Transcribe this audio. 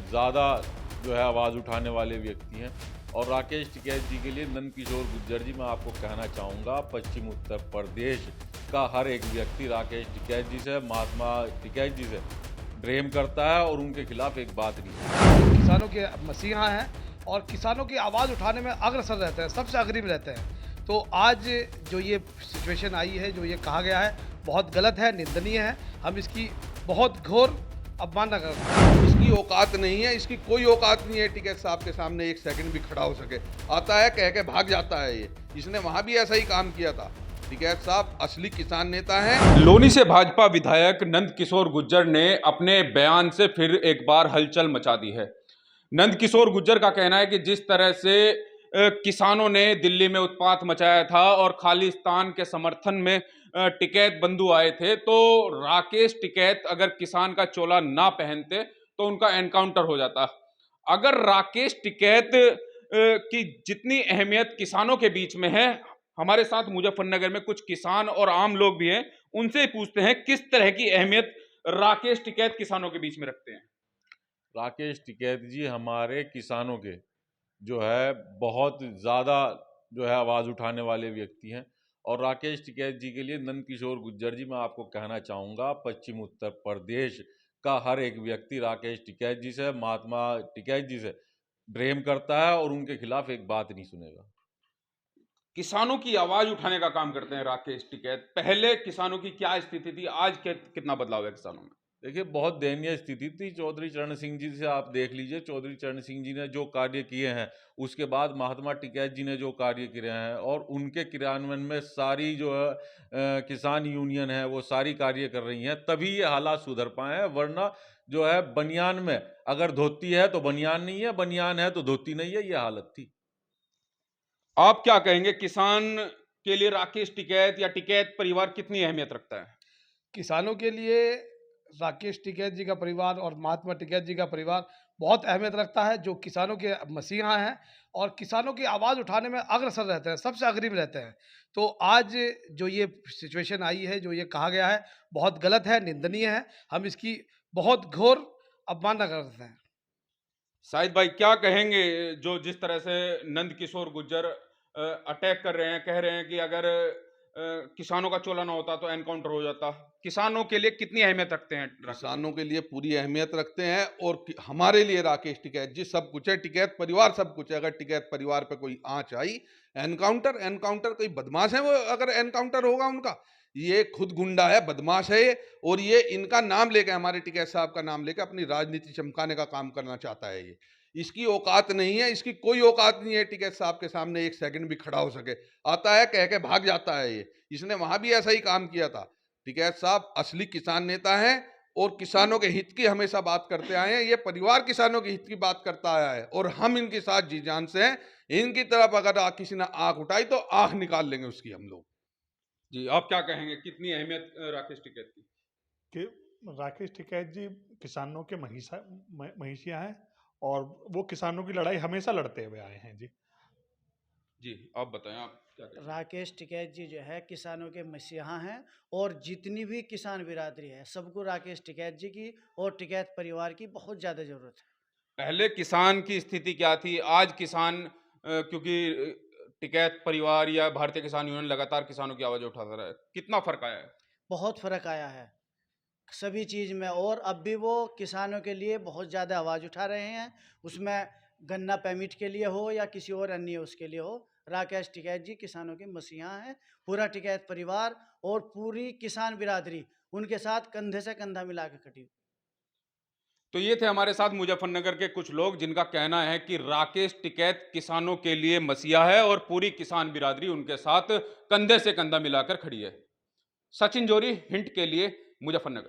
ज़्यादा जो है आवाज़ उठाने वाले व्यक्ति हैं। और राकेश टिकैत जी के लिए नंदकिशोर गुर्जर जी, मैं आपको कहना चाहूँगा, पश्चिम उत्तर प्रदेश का हर एक व्यक्ति राकेश टिकैत जी से, महात्मा टिकैत जी से प्रेम करता है और उनके खिलाफ एक बात नहीं है। किसानों के मसीहा हैं और किसानों की आवाज़ उठाने में अग्रसर रहते हैं, सबसे अग्रिम रहते हैं। तो आज जो ये सिचुएशन आई है, जो ये कहा गया है, बहुत गलत है, निंदनीय है। हम इसकी बहुत घोर अवमानना करते हैं। इसकी औकात नहीं है, इसकी कोई औकात नहीं है टिकैत साहब के सामने एक सेकंड भी खड़ा हो सके। आता है कह के भाग जाता है ये। इसने वहां भी ऐसा ही काम किया था। टिकैत साहब असली किसान नेता हैं। लोनी से भाजपा विधायक नंदकिशोर गुर्जर ने अपने बयान से फिर एक बार हलचल मचा दी है। नंदकिशोर गुर्जर का कहना है कि जिस तरह से किसानों ने दिल्ली में उत्पात मचाया था और खालिस्तान के समर्थन में टिकैत बंधु आए थे, तो राकेश टिकैत अगर किसान का चोला ना पहनते तो उनका एनकाउंटर हो जाता। अगर राकेश टिकैत की जितनी अहमियत किसानों के बीच में है, हमारे साथ मुजफ्फरनगर में कुछ किसान और आम लोग भी हैं, उनसे पूछते हैं किस तरह की अहमियत राकेश टिकैत किसानों के बीच में रखते हैं। राकेश टिकैत जी हमारे किसानों के जो है बहुत ज़्यादा जो है आवाज़ उठाने वाले व्यक्ति हैं। और राकेश टिकैत जी के लिए नंदकिशोर गुर्जर जी, मैं आपको कहना चाहूँगा, पश्चिम उत्तर प्रदेश का हर एक व्यक्ति राकेश टिकैत जी से, महात्मा टिकैत जी से प्रेम करता है और उनके खिलाफ एक बात नहीं सुनेगा। किसानों की आवाज उठाने का काम करते हैं राकेश टिकैत। पहले किसानों की क्या स्थिति थी, आज कितना बदलाव है किसानों में? देखिए, बहुत दयनीय स्थिति थी। चौधरी चरण सिंह जी से आप देख लीजिए, चौधरी चरण सिंह जी ने जो कार्य किए हैं, उसके बाद महात्मा टिकैत जी ने जो कार्य किए हैं, और उनके क्रियान्वयन में सारी जो है किसान यूनियन है वो सारी कार्य कर रही हैं, तभी ये हालात सुधर पाए हैं। वरना जो है बनियान में अगर धोती है तो बनियान नहीं है, बनियान है तो धोती नहीं है, ये हालत थी। आप क्या कहेंगे, किसान के लिए राकेश टिकैत या टिकैत परिवार कितनी अहमियत रखता है? किसानों के लिए राकेश टिकैत जी का परिवार और महात्मा टिकैत जी का परिवार बहुत अहमियत रखता है, जो किसानों के मसीहा हैं और किसानों की आवाज़ उठाने में अग्रसर रहते हैं, सबसे अग्रिम रहते हैं। तो आज जो ये सिचुएशन आई है, जो ये कहा गया है, बहुत गलत है, निंदनीय है। हम इसकी बहुत घोर अवमानना करते हैं। शाहिद भाई क्या कहेंगे, जो जिस तरह से नंदकिशोर गुर्जर अटैक कर रहे हैं, कह रहे हैं कि अगर किसानों का चोला ना होता तो एनकाउंटर हो जाता। किसानों के लिए कितनी अहमियत रखते हैं किसानों के लिए पूरी अहमियत रखते हैं और हमारे लिए राकेश टिकैत जी सब कुछ है। टिकैत परिवार सब कुछ है। अगर टिकैत परिवार पे कोई आंच आई, एनकाउंटर एनकाउंटर कोई बदमाश है वो, अगर एनकाउंटर होगा उनका। ये खुद गुंडा है, बदमाश है ये, और ये इनका नाम लेके, हमारे टिकैत साहब का नाम लेके अपनी राजनीति चमकाने का काम करना चाहता है ये। इसकी औकात नहीं है, इसकी कोई औकात नहीं है टिकैत साहब के सामने एक सेकंड भी खड़ा हो सके। आता है कह के भाग जाता है ये। इसने वहां भी ऐसा ही काम किया था। टिकैत साहब असली किसान नेता हैं और किसानों के हित की हमेशा बात करते आए हैं। ये परिवार किसानों के हित की बात करता आया है और हम इनके साथ जी जान से हैं। इनकी तरफ अगर किसी ने आंख उठाई तो आंख निकाल लेंगे उसकी हम लोग। जी, आप क्या कहेंगे, कितनी अहमियत राकेश टिकैत की? कि राकेश टिकैत जी किसानों के महिषिया हैं और वो किसानों की लड़ाई हमेशा लड़ते हुए आए हैं जी। जी, आप बताएं, आप क्या कहेंगे? राकेश टिकैत जी जो है किसानों के मसीहा हैं और जितनी भी किसान बिरादरी है सबको राकेश टिकैत जी की और टिकैत परिवार की बहुत ज़्यादा ज़रूरत है। पहले किसान की स्थिति क्या थी, आज किसान क्योंकि टिकैत परिवार या भारतीय किसान यूनियन लगातार किसानों की आवाज उठाता रहा है, कितना फर्क आया है? बहुत फ़र्क आया है सभी चीज़ में, और अब भी वो किसानों के लिए बहुत ज़्यादा आवाज़ उठा रहे हैं। उसमें गन्ना परमिट के लिए हो या किसी और अन्य उसके लिए हो, राकेश टिकैत जी किसानों के मसीहा हैं। पूरा टिकैत परिवार और पूरी किसान बिरादरी उनके साथ कंधे से कंधा मिला के खड़ी। तो ये थे हमारे साथ मुजफ्फरनगर के कुछ लोग जिनका कहना है कि राकेश टिकैत किसानों के लिए मसीहा है और पूरी किसान बिरादरी उनके साथ कंधे से कंधा मिलाकर खड़ी है। सचिन जोरी, हिंट के लिए, मुजफ्फरनगर।